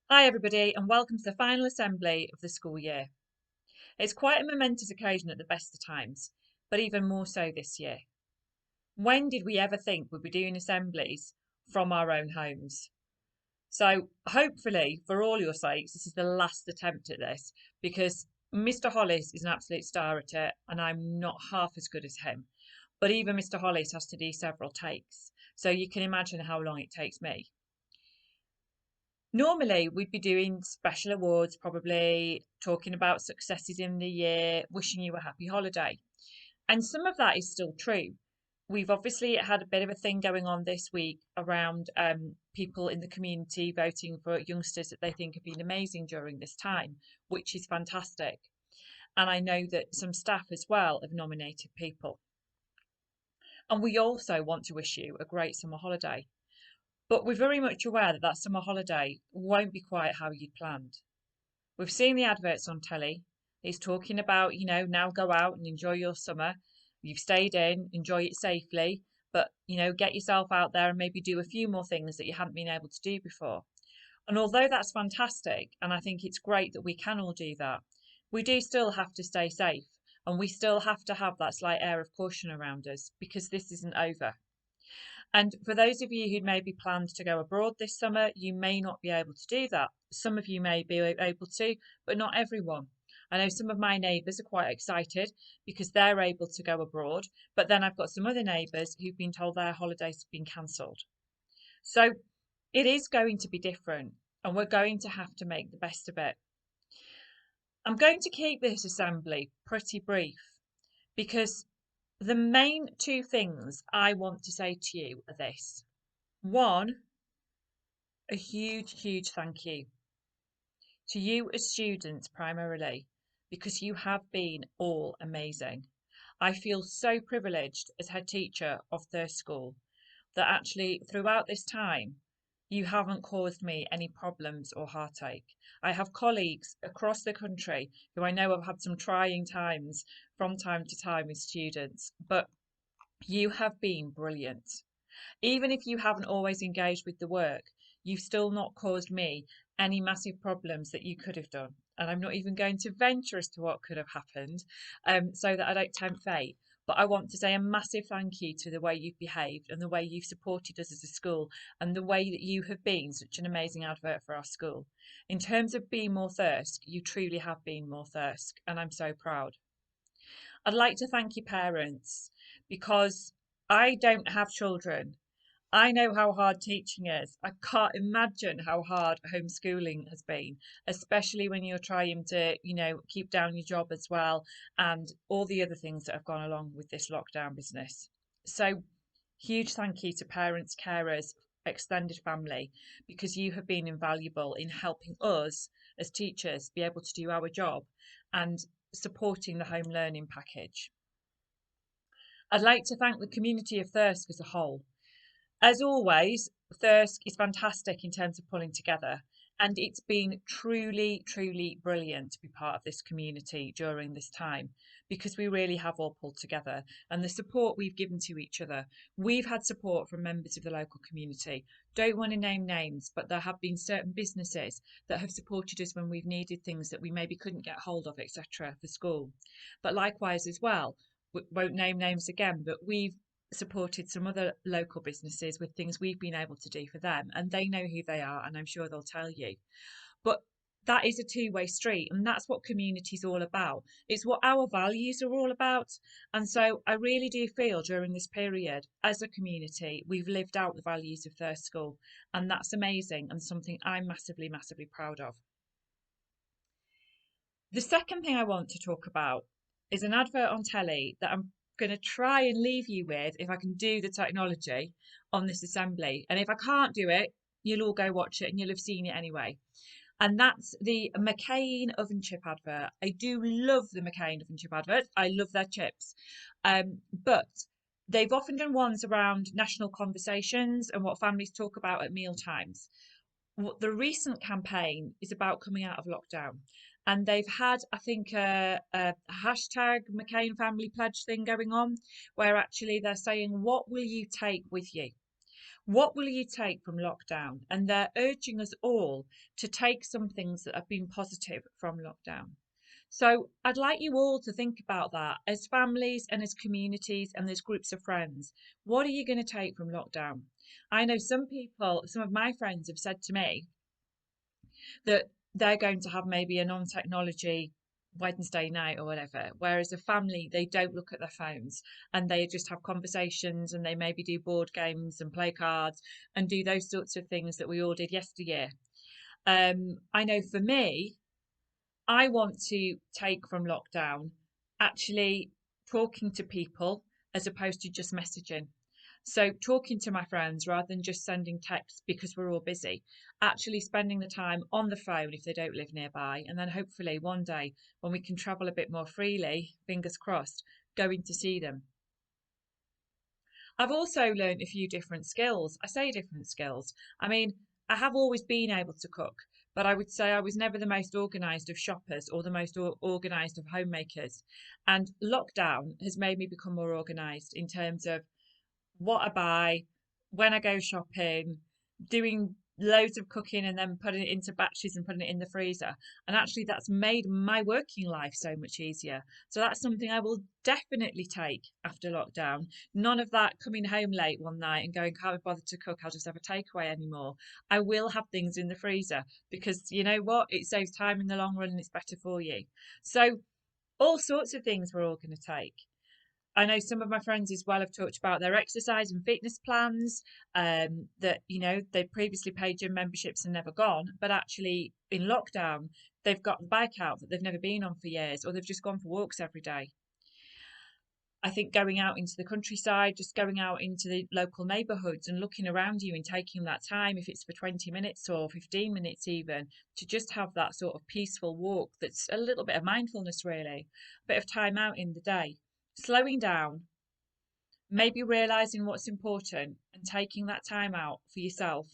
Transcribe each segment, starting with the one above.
Hi everybody and welcome to the final assembly of the school year. It's quite a momentous occasion at the best of times, but even more so this year. When did we ever think we'd be doing assemblies from our own homes? So hopefully, for all your sakes, this is the last attempt at this because Mr. Hollis is an absolute star at it and I'm not half as good as him. But even Mr. Hollis has to do several takes. So you can imagine how long it takes me. Normally, we'd be doing special awards, probably talking about successes in the year, wishing you a happy holiday. And some of that is still true. We've obviously had a bit of a thing going on this week around people in the community voting for youngsters that they think have been amazing during this time, which is fantastic. And I know that some staff as well have nominated people. And we also want to wish you a great summer holiday. But we're very much aware that that summer holiday won't be quite how you'd planned. We've seen the adverts on telly. It's talking about, now go out and enjoy your summer. You've stayed in, enjoy it safely, but, get yourself out there and maybe do a few more things that you hadn't been able to do before. And although that's fantastic, and I think it's great that we can all do that, we do still have to stay safe and we still have to have that slight air of caution around us because this isn't over. And for those of you who maybe planned to go abroad this summer, you may not be able to do that. Some of you may be able to, but not everyone. I know some of my neighbours are quite excited because they're able to go abroad, but then I've got some other neighbours who've been told their holidays have been cancelled. So it is going to be different, and we're going to have to make the best of it. I'm going to keep this assembly pretty brief because the main two things I want to say to you are this. One, a huge, huge thank you to you as students primarily, because you have been all amazing. I feel so privileged as head teacher of Thirst School that actually throughout this time, you haven't caused me any problems or heartache. I have colleagues across the country who I know have had some trying times from time to time with students, but you have been brilliant. Even if you haven't always engaged with the work, you've still not caused me any massive problems that you could have done. And I'm not even going to venture as to what could have happened, so that I don't tempt fate. But I want to say a massive thank you to the way you've behaved and the way you've supported us as a school and the way that you have been such an amazing advert for our school. In terms of being more Thirsk, you truly have been more Thirsk, and I'm so proud. I'd like to thank your parents because I don't have children. I know how hard teaching is. I can't imagine how hard homeschooling has been, especially when you're trying to, keep down your job as well and all the other things that have gone along with this lockdown business. So, huge thank you to parents, carers, extended family, because you have been invaluable in helping us as teachers be able to do our job and supporting the home learning package. I'd like to thank the community of Thirsk as a whole. As always, Thirsk is fantastic in terms of pulling together, and it's been truly, truly brilliant to be part of this community during this time because we really have all pulled together and the support we've given to each other. We've had support from members of the local community. Don't want to name names, but there have been certain businesses that have supported us when we've needed things that we maybe couldn't get hold of, etc., for school. But likewise as well, we won't name names again, but we've supported some other local businesses with things we've been able to do for them, and they know who they are, and I'm sure they'll tell you. But that is a two-way street, and that's what community is all about. It's what our values are all about. And so I really do feel during this period, as a community, we've lived out the values of Thirst School, and that's amazing and something I'm massively, massively proud of. The second thing I want to talk about is an advert on telly that I'm going to try and leave you with if I can do the technology on this assembly. And if I can't do it, you'll all go watch it and you'll have seen it anyway. And that's the McCain oven chip advert. I do love the McCain oven chip adverts. I love their chips. But they've often done ones around national conversations and what families talk about at meal times. The recent campaign is about coming out of lockdown, and they've had, I think, a hashtag McCain Family Pledge thing going on, where actually they're saying, "What will you take with you?" What will you take from lockdown? And they're urging us all to take some things that have been positive from lockdown. So I'd like you all to think about that as families and as communities and as groups of friends. What are you going to take from lockdown? I know some people, some of my friends have said to me that they're going to have maybe a non-technology Wednesday night or whatever, whereas a family, they don't look at their phones and they just have conversations and they maybe do board games and play cards and do those sorts of things that we all did yesteryear. I know for me, I want to take from lockdown actually talking to people as opposed to just messaging. So, talking to my friends rather than just sending texts because we're all busy, actually spending the time on the phone if they don't live nearby, and then hopefully one day when we can travel a bit more freely, fingers crossed, going to see them. I've also learned a few different skills. I say different skills. I mean, I have always been able to cook, but I would say I was never the most organised of shoppers or the most organised of homemakers. And lockdown has made me become more organised in terms of what I buy, when I go shopping, doing loads of cooking and then putting it into batches and putting it in the freezer. And actually, that's made my working life so much easier. So that's something I will definitely take after lockdown. None of that coming home late one night and going, can't be bothered to cook, I'll just have a takeaway anymore. I will have things in the freezer because you know what? It saves time in the long run and it's better for you. So, all sorts of things we're all going to take. I know some of my friends as well have talked about their exercise and fitness plans. That they previously paid gym memberships and never gone, but actually in lockdown they've got the bike out that they've never been on for years, or they've just gone for walks every day. I think going out into the countryside, just going out into the local neighbourhoods and looking around you and taking that time, if it's for 20 minutes or 15 minutes even, to just have that sort of peaceful walk that's a little bit of mindfulness, really, a bit of time out in the day, slowing down, maybe realizing what's important and taking that time out for yourself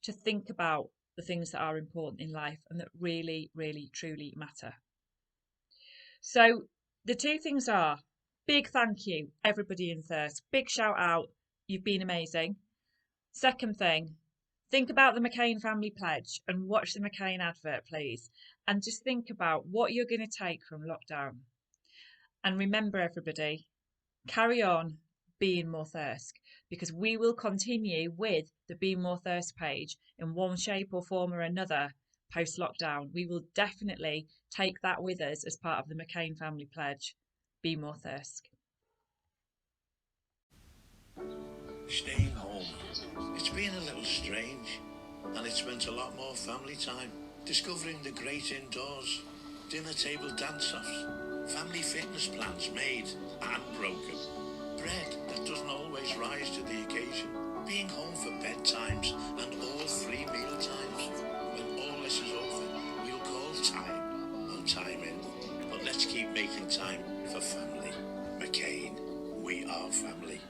to think about the things that are important in life and that really, really, truly matter. So, the two things are big thank you, everybody in Thirst. Big shout out, you've been amazing. Second thing, think about the McCain Family Pledge and watch the McCain advert, please. And just think about what you're going to take from lockdown. And remember, everybody, carry on being more Thirsk, because we will continue with the Be More Thirsk page in one shape or form or another post lockdown. We will definitely take that with us as part of the McCain Family Pledge. Be More Thirsk. Staying home. It's been a little strange, and it's meant a lot more family time. Discovering the great indoors, dinner table dance-offs, family fitness plans made and broken, bread that doesn't always rise to the occasion, being home for bedtimes and all three meal times. When all this is over, we'll call time on time in. But let's keep making time for family. McCain, we are family.